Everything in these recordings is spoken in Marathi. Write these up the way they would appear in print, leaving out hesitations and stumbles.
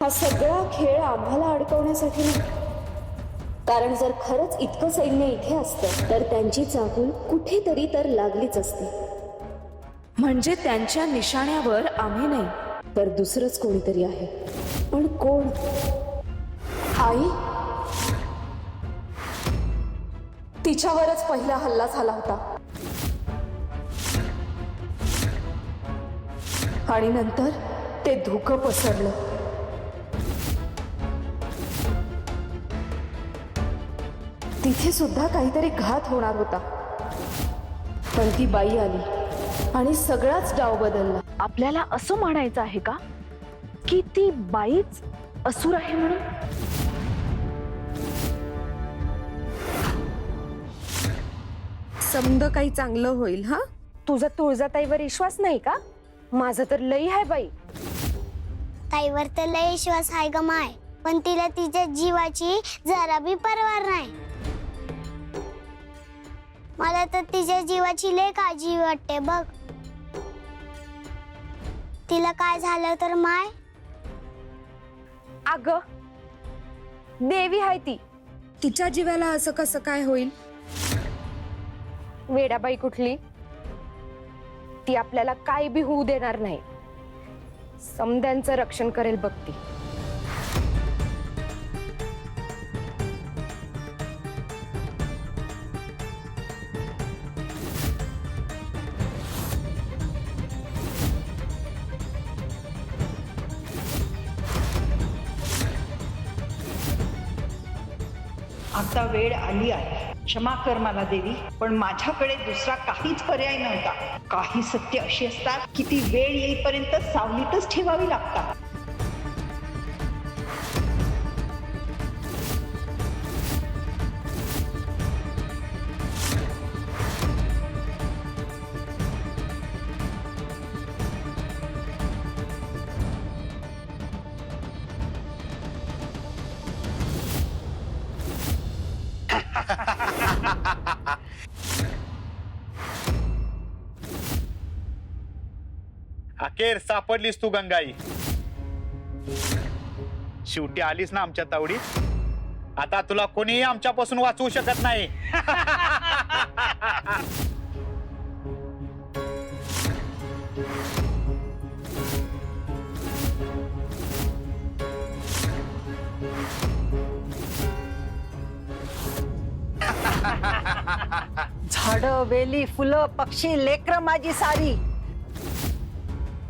हा सगळा खेळ आम्हाला अडकवण्यासाठी नाही, कारण जर खरंच इतकं सैन्य इथे असतं तर त्यांची चाहूल कुठेतरी तर लागलीच असती. म्हणजे त्यांच्या निशाण्यावर आम्ही नाही तर दुसरंच कोणीतरी आहे. पण कोण? आई? तिच्यावरच पहिला हल्ला झाला होता आणि नंतर ते धुकं पसरलं. तिथे सुद्धा काहीतरी घात होणार होता, पण ती बाई आली आणि सगळाच डाव बदलला. आपल्याला असं म्हणायचं आहे का की ती बाईच असुर आहे म्हणून? समद काही चांगलं होईल. हा, तुझा तुळजाताईवर विश्वास नाही का? माझा तर लई आहे बाई. ताईवर तर लय विश्वास आहे ग माय, पण तिला तिच्या जीवाची जरा बी पर्वा नाही. मला तर तिच्या जीवाची लय काळजी वाटते बघ. तिला काय झालं तर माय? अग देवी आहे ती. तिच्या जीवाला असं कसं काय होईल? वेडाबाई कुठली? ती आपल्याला काय बी होऊ देणार नाही. समद्यांचं रक्षण करेल बघ ती. आता वेळ आली आहे. क्षमा कर मला देवी, पण माझ्याकडे दुसरा काहीच पर्याय नव्हता. काही सत्य अशी असतात की ती वेळ येईपर्यंत सावलीतच ठेवावी लागतात. अखेर सापडलीस तू गंगाई. शेवटी आलीस ना आमच्या तावडीत. आता तुला कोणीही आमच्यापासून वाचवू शकत नाही. झाडं, वेली, फुलं, पक्षी, लेकर माझी सारी.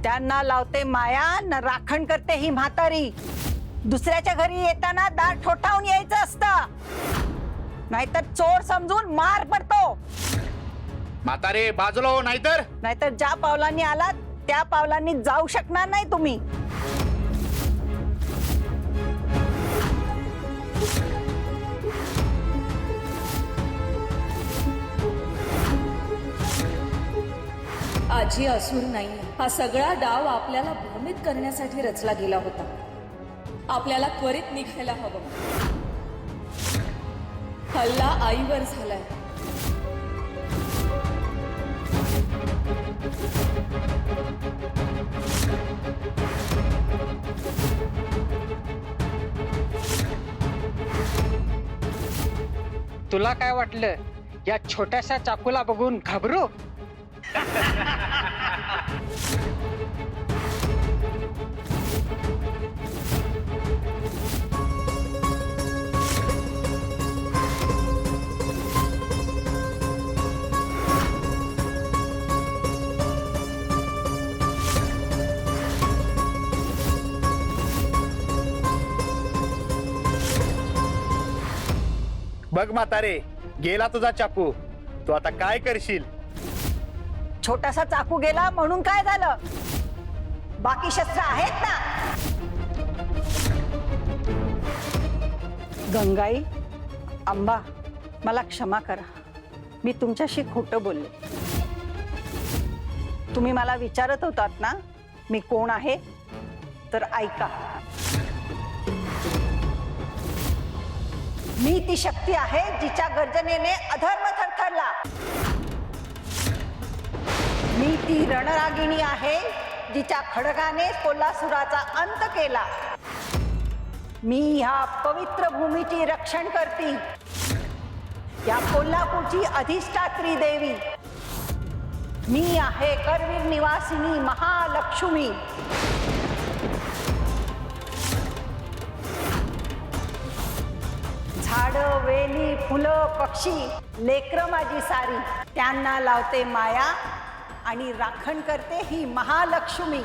त्यांना लावते माया न राखण करते ही म्हातारी. दुसऱ्याच्या घरी येताना दार ठोठावून यायचं असतं, नाहीतर चोर समजून मार पडतो. म्हातारे बाजूला हो, नाहीतर ज्या पावलांनी आलात त्या पावलांनी जाऊ शकणार नाही तुम्ही. आजी असुर नाही. हा सगळा डाव आपल्याला भ्रमित करण्यासाठी रचला गेला होता. आपल्याला त्वरित निघायला हवं. हल्ला आईवर झालाय. तुला काय वाटलं या छोट्याशा चाकूला बघून घाबरू? बघ म्हातारे, गेला तुझा चाकू. तू आता काय करशील? छोटासा चाकू गेला म्हणून काय झालं? बाकी शस्त्र आहेत ना. गंगाई, अंबा, मला क्षमा करा. मी तुमच्याशी खोटं बोलले. तुम्ही मला विचारत होतात ना मी कोण आहे, तर ऐका. मी ती शक्ती आहे जिच्या गर्जनेने अधर्म थरथरला. मी ती रणरागिणी आहे जिच्या खडगाने कोल्हासुराचा अंत केला. मी ह्या पवित्र भूमीची रक्षण करते, या कोल्हापूरची अधिष्ठात्री देवी. मी आहे करवीर निवासिनी महालक्ष्मी. झाडं, वेली, फुलं, पक्षी, लेकरं माझी सारी, त्यांना लावते माया आणि राखण करते ही महालक्ष्मी.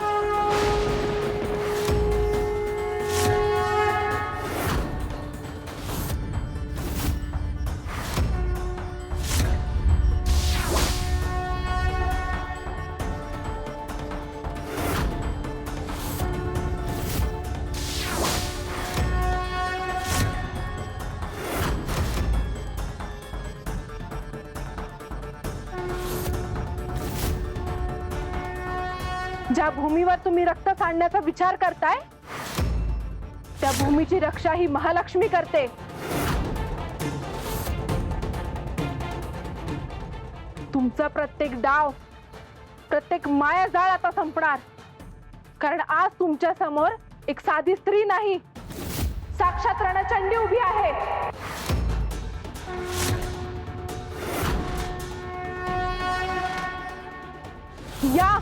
ज्या भूमीवर तुम्ही रक्त सांडण्याचा विचार करताय त्या भूमीची रक्षा ही महालक्ष्मी करते. तुमचा प्रत्येक डाव, प्रत्येक मायाजाळ आता संपणार. कारण आज तुमच्या समोर एक साधी स्त्री नाही, साक्षात रणचंडी उभी आहे. या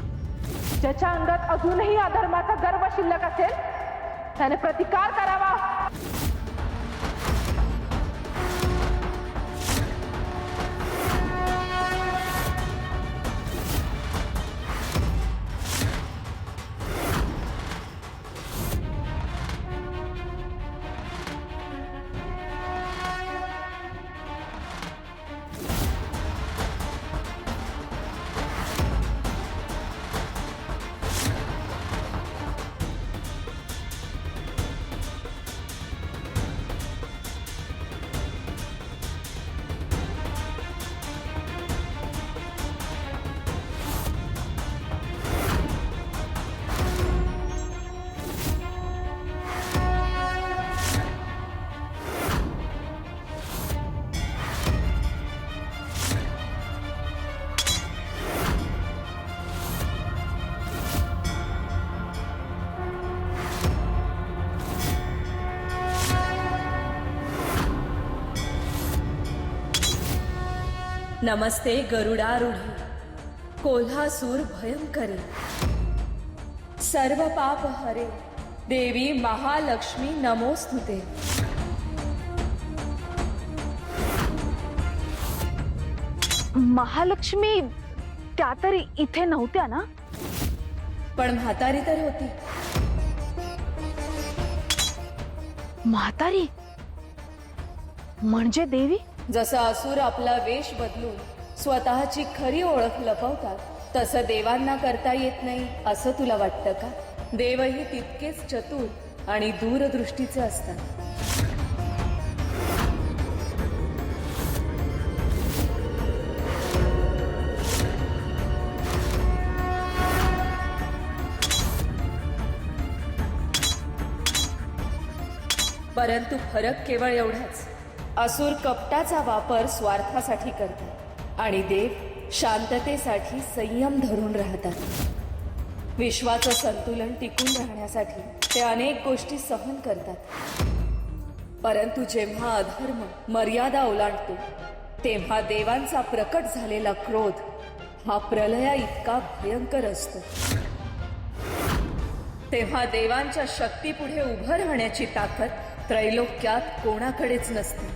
ज्याच्या अंगात अजूनही अधर्माचा गर्व शिल्लक असेल त्याने प्रतिकार करावा. नमस्ते गरुडारूढे कोल्हासूर भयंकरे, सर्व पाप हरे देवी महालक्ष्मी नमोस्तुते. महालक्ष्मी त्या तरी इथे नव्हत्या ना? पण म्हातारी तर होती. म्हातारी म्हणजे देवी? जसं असुर आपला वेश बदलून स्वतःची खरी ओळख लपवतात तसं देवांना करता येत नाही असं तुला वाटतं का? देवही तितकेच चतुर आणि दूरदृष्टीचे असतात. परंतु फरक केवळ एवढाच, असुर कपटाचा वापर स्वार्थासाठी करतात आणि देव शांततेसाठी संयम धरून राहतात. विश्वाचं संतुलन टिकून राहण्यासाठी ते अनेक गोष्टी सहन करतात. परंतु जेव्हा अधर्म मर्यादा ओलांडतो तेव्हा देवांचा प्रकट झालेला क्रोध हा प्रलया इतका भयंकर असतो. तेव्हा देवांच्या शक्तीपुढे उभं राहण्याची ताकद त्रैलोक्यात कोणाकडेच नसते.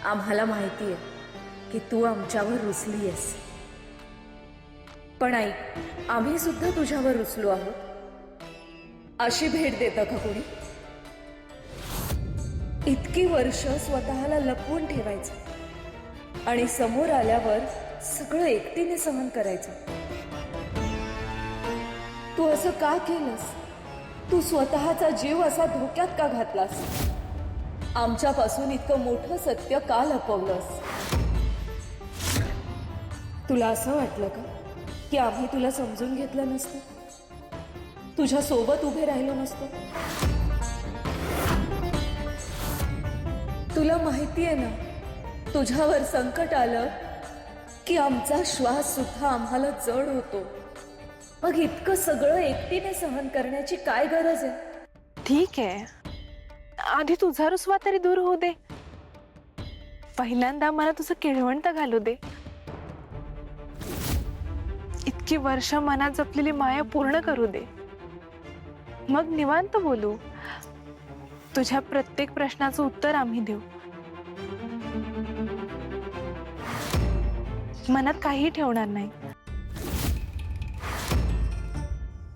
आम्हाला माहिती आहे की तू आमच्यावर रुसली आहेस, पण ऐक, आम्ही सुद्धा तुझ्यावर रुसलो आहोत. अशी भेट देतं का कोणी? इतकी वर्ष स्वतःला लपवून ठेवायचं आणि समोर आल्यावर सगळं एकटीने सहन करायचं. तू असं का केलंस? तू स्वतःचा जीव असा धोक्यात का घातलास? आमच्यापासून इतकं मोठं सत्य का लपवलंस? तुला असं वाटलं का की आम्ही तुला समजून घेतलं नसतं, तुझ्या सोबत उभे राहिलो नसतो? तुला माहिती आहे ना, तुझ्यावर संकट आलं की आमचा श्वास सुद्धा आम्हाला जड होतो. मग इतकं सगळं एकटीने सहन करण्याची काय गरज आहे? ठीक आहे, आधी तुझा रुसवा तरी दूर होऊ दे. पहिल्यांदा मला तुझं केळवंट घालू दे. इतकी वर्ष मनात जपलेली माया पूर्ण करू दे. मग निवांत बोलू. तुझ्या प्रत्येक प्रश्नाचं उत्तर आम्ही देऊ. मनात काही ठेवणार नाही.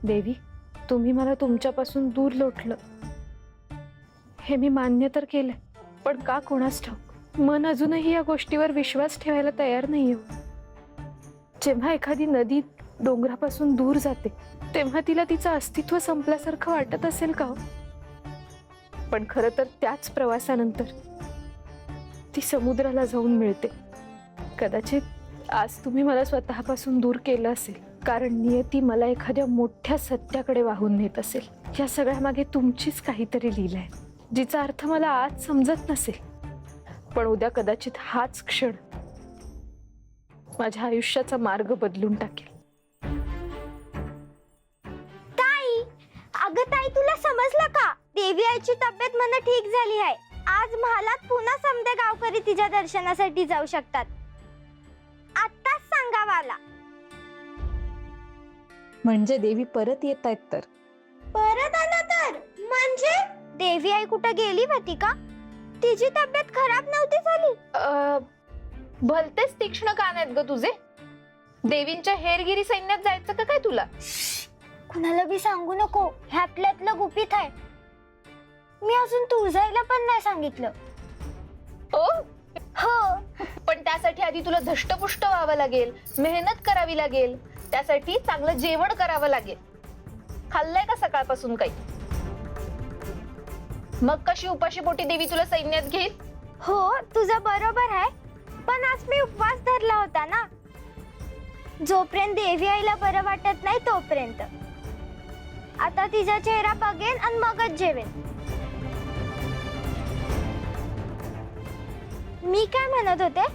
देवी, तुम्ही मला तुमच्यापासून दूर लोटलं हे मी मान्य तर केलंय, पण का कोणास ठाऊक मन अजूनही या गोष्टीवर विश्वास ठेवायला तयार नाही हो. जेव्हा एखादी नदी डोंगरापासून दूर जाते तेव्हा तिला तिचं अस्तित्व संपल्यासारखं वाटत असेल का हो? पण खरं तर त्याच प्रवासानंतर ती समुद्राला जाऊन मिळते. कदाचित आज तुम्ही मला स्वतःपासून दूर केलं असेल कारण नियती मला एखाद्या मोठ्या सत्याकडे वाहून नेत असेल. या सगळ्यामागे तुमचीच काहीतरी लीला आहे जिचा अर्थ मला आज समजत नसेल, पण उद्या कदाचित हाच क्षण माझ्या आयुष्याचा मार्ग बदलून टाकेल. ताई, अगं ताई, तुला समजलं का? देवी आईची तब्येत म्हणा ठीक झाली आहे. आज महालात पुन्हा समदे गावकरी तिच्या दर्शनासाठी जाऊ शकतात. आत्ताच सांगावं आला. म्हणजे देवी परत येत आहेत तर? परत आला तर म्हणजे देवी आई कुठं गेली होती का? तिची तब्येत खराब नव्हती झाली? भलतेच तीक्ष्ण कान आहेत ग तुझे. देवींच्या हेरगिरी सैन्यात जायचं का काय तुला? कुणाला बी सांगू नको, हे आपल्यातलं गुपित आहे. मी अजून तुळजाईला पण नाही सांगितलं. हो, पण त्यासाठी आधी तुला धष्टपुष्ट व्हावं लागेल, मेहनत करावी लागेल. त्यासाठी चांगलं जेवण करावं लागेल. खाल्लंय का सकाळपासून काही? मग कशी उपाशी पोटी देवी तुला सैन्यात घेईल? हो, तुझं बरोबर आहे, पण आज मी उपवास धरला होता ना. जोपर्यंत देवी आईला बरं वाटत नाही तोपर्यंत. आता तिचा चेहरा बघेन आणि मगच जेवेन. मी काय म्हणत होते,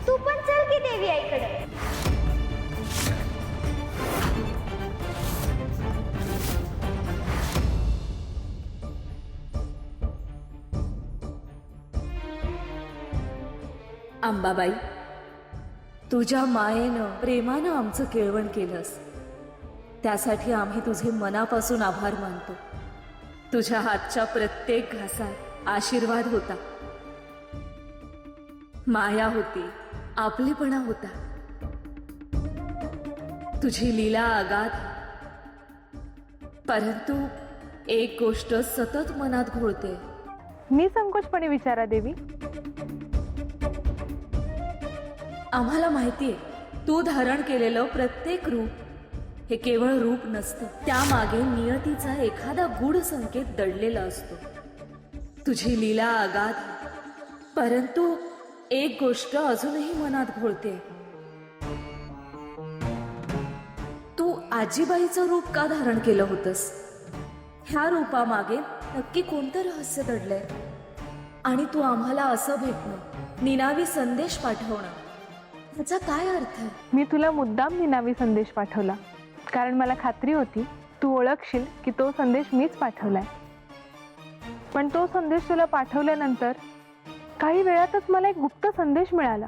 तू पण चल की देवी आईकडे. अंबाबाई, तुझ्या मायेनं प्रेमानं आमचं केळवण केलंस, त्यासाठी आम्ही तुझे मनापासून आभार मानतो. तुझ्या हातच्या प्रत्येक घासात आशीर्वाद होता, माया होती, आपलेपणा होता. तुझी लीला अगाध, परंतु एक गोष्ट सतत मनात घोळते. निसंकोचपणे विचारा देवी. आम्हाला माहितीये, तू धारण केलेलं प्रत्येक रूप हे केवळ रूप नसतं, त्यामागे नियतीचा एखादा गूढ संकेत दडलेला असतो. तुझी लीला अगाध, परंतु एक गोष्ट अजूनही मनात घोळते. तू आजीबाईचं रूप का धारण केलं होतंस? ह्या रूपामागे नक्की कोणतं रहस्य दडलंय? आणि तू आम्हाला असं भेटणं, निनावी संदेश पाठवणं, याचा काय अर्थ आहे? मी तुला मुद्दाम निनावी संदेश पाठवला कारण मला खात्री होती तू ओळखशील की तो संदेश मीच पाठवलाय. पण तो संदेश तुला पाठवल्यानंतर काही वेळातच मला एक गुप्त संदेश मिळाला.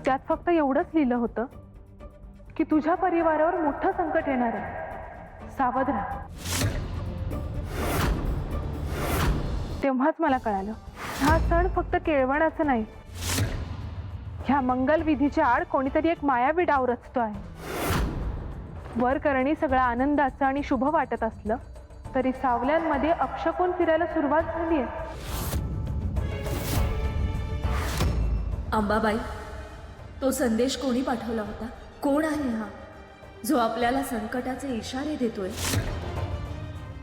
त्यात फक्त एवढंच लिहिलं होतं की तुझ्या परिवारावर मोठं संकट येणार आहे, सावध राहा. तेव्हाच मला कळालं हा सण फक्त केळवणाचं नाही, ह्या मंगल विधीच्या आड कोणीतरी एक मायावी डाव रचतो आहे. वरकरणी सगळं आनंदाचं आणि शुभ वाटत असलं तरी सावल्यांमध्ये अपशकुन फिरायला सुरुवात झाली आहे. अंबाबाई, तो संदेश कोणी पाठवला होता? कोण आहे हा जो आपल्याला संकटाचे इशारे देतोय,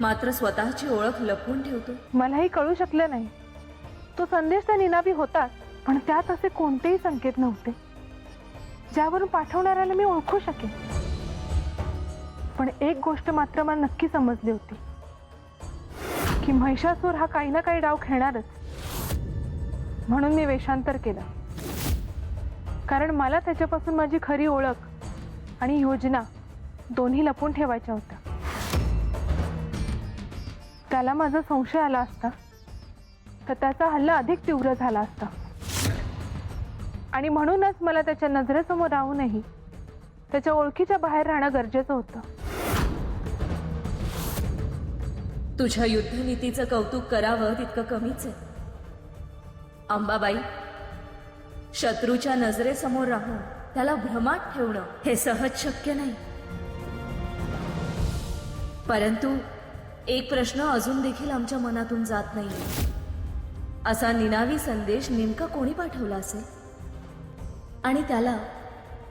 मात्र स्वतःची ओळख लपवून ठेवतोय? मलाही कळू शकलं नाही. तो संदेश तर निनावी होताच, पण त्यात असे कोणतेही संकेत नव्हते ज्यावरून पाठवणाऱ्याला मी ओळखू शकेन. पण एक गोष्ट मात्र मला नक्की समजली होती की महिषासूर हा काही ना काही डाव खेळणारच. म्हणून मी वेषांतर केलं, कारण मला त्याच्यापासून माझी खरी ओळख आणि योजना दोन्ही लपून ठेवायच्या होत्या. त्याला माझा संशय आला असता तर त्याचा हल्ला अधिक तीव्र झाला असता, आणि म्हणूनच मला त्याच्या नजरेसमोर राहूनही त्याच्या ओळखीच्या बाहेर राहणं गरजेचं होतं. तुझ्या युद्धनीतीचं कौतुक करावं तितकं कमीच आहे अंबाबाई. शत्रूच्या नजरेसमोर राहून त्याला भ्रमात ठेवणं हे सहज शक्य नाही. परंतु एक प्रश्न अजून देखील आमच्या मनातून जात नाही. असा निनावी संदेश नेमका कोणी पाठवला असेल, आणि त्याला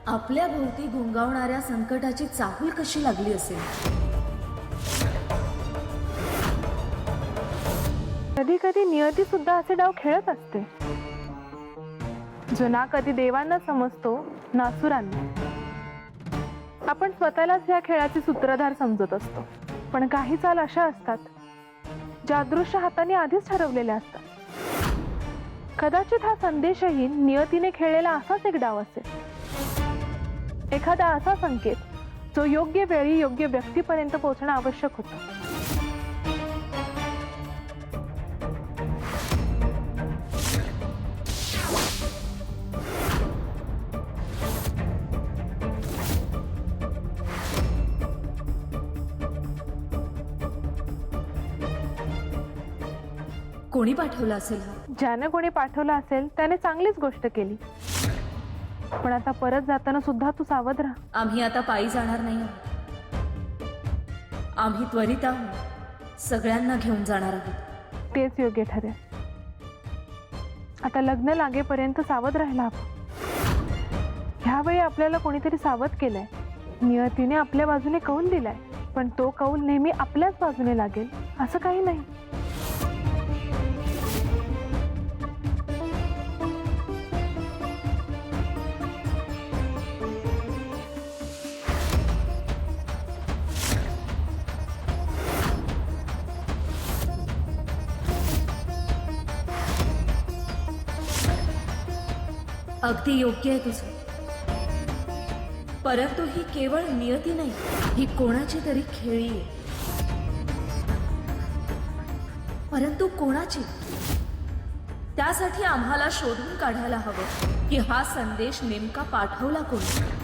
आपल्या भोवती गुंगावणाऱ्या संकटाची चाहूल कशी लागली असेल? कधी कधी नियती सुद्धा असे डाव खेळत असते, जो ना कधी देवांना समजतो ना असुरांना. आपण स्वतःलाच या खेळाचे सूत्रधार समजत असतो, पण काही चाल अशा असतात ज्या अदृश्य हाताने आधीच ठरवलेल्या असतात. कदाचित हा संदेशही नियतीने खेळलेला असाच एक डाव असेल, एखादा असा संकेत जो योग्य वेळी योग्य व्यक्तीपर्यंत पोहोचणं आवश्यक होतं. कोणी पाठवला असेल हा? ज्याने कोणी पाठवला असेल त्याने चांगलीच गोष्ट केली, पण आता परत जाताना सुद्धा तू सावध राहा. आम्ही आता पायी जाणार नाही आहोत. आम्ही त्वरित आहोत, सगळ्यांना घेऊन जाणार आहोत. तेच योग्य ठरेल. आता लग्न लागेपर्यंत सावध राहायला हवं. ह्यावेळी आपल्याला कोणीतरी सावध केलंय. नियतीने आपल्या बाजूने कौल दिलाय, पण तो कौल नेहमी आपल्याच बाजूने लागेल असं काही नाही. अगदी योग्य आहे तुझं, परंतु ही केवळ नियती नाही, ही कोणाची तरी खेळी आहे. परंतु कोणाची? त्यासाठी आम्हाला शोधून काढायला हवं की हा संदेश नेमका पाठवला कोणी.